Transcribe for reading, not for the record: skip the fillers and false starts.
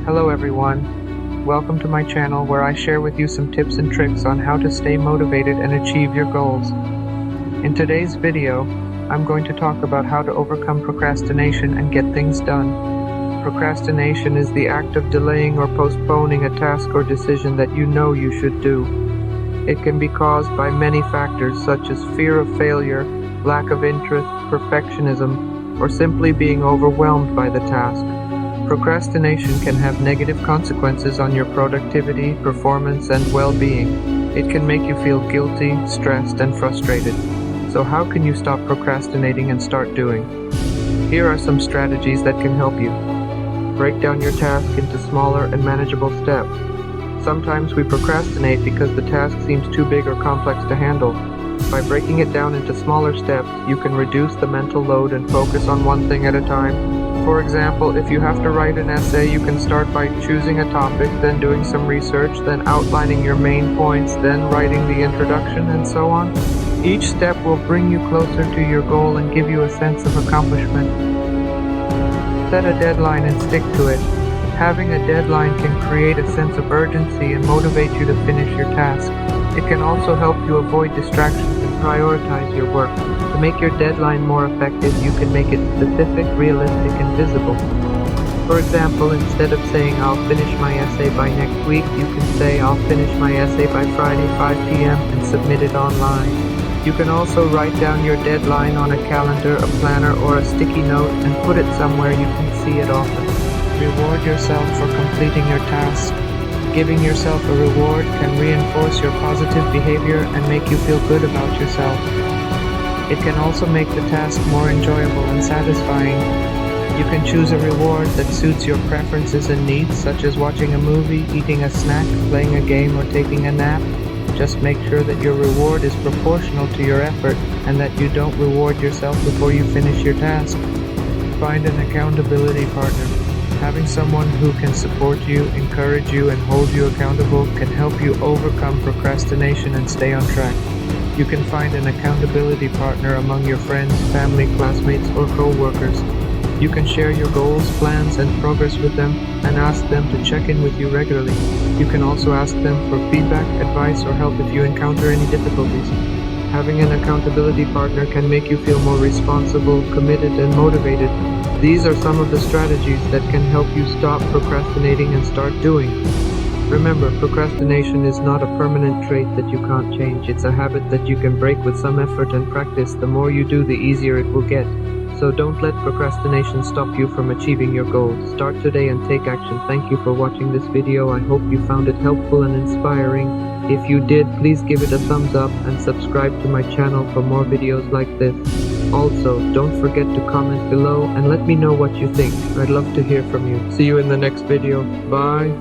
Hello everyone, welcome to my channel where I share with you some tips and tricks on how to stay motivated and achieve your goals. In today's video, I'm going to talk about how to overcome procrastination and get things done. Procrastination is the act of delaying or postponing a task or decision that you know you should do. It can be caused by many factors such as fear of failure, lack of interest, perfectionism, or simply being overwhelmed by the task. Procrastination can have negative consequences on your productivity, performance, and well-being. It can make you feel guilty, stressed, and frustrated. So how can you stop procrastinating and start doing? Here are some strategies that can help you. Break down your task into smaller and manageable steps. Sometimes we procrastinate because the task seems too big or complex to handle. By breaking it down into smaller steps, you can reduce the mental load and focus on one thing at a time. For example, if you have to write an essay, you can start by choosing a topic, then doing some research, then outlining your main points, then writing the introduction, and so on. Each step will bring you closer to your goal and give you a sense of accomplishment. Set a deadline and stick to it. Having a deadline can create a sense of urgency and motivate you to finish your task. It can also help you avoid distractions and prioritize your work. To make your deadline more effective, you can make it specific, realistic, and visible. For example, instead of saying I'll finish my essay by next week, you can say I'll finish my essay by Friday 5 p.m. and submit it online. You can also write down your deadline on a calendar, a planner, or a sticky note and put it somewhere you can see it often. Reward yourself for completing your task. Giving yourself a reward can reinforce your positive behavior and make you feel good about yourself. It can also make the task more enjoyable and satisfying. You can choose a reward that suits your preferences and needs, such as watching a movie, eating a snack, playing a game, or taking a nap. Just make sure that your reward is proportional to your effort and that you don't reward yourself before you finish your task. Find an accountability partner. Having someone who can support you, encourage you, and hold you accountable can help you overcome procrastination and stay on track. You can find an accountability partner among your friends, family, classmates, or co-workers. You can share your goals, plans, and progress with them and ask them to check in with you regularly. You can also ask them for feedback, advice, or help if you encounter any difficulties. Having an accountability partner can make you feel more responsible, committed, and motivated. These are some of the strategies that can help you stop procrastinating and start doing. Remember, procrastination is not a permanent trait that you can't change. It's a habit that you can break with some effort and practice. The more you do, the easier it will get. So don't let procrastination stop you from achieving your goals. Start today and take action. Thank you for watching this video. I hope you found it helpful and inspiring. If you did, please give it a thumbs up and subscribe to my channel for more videos like this. Also, don't forget to comment below and let me know what you think. I'd love to hear from you. See you in the next video. Bye.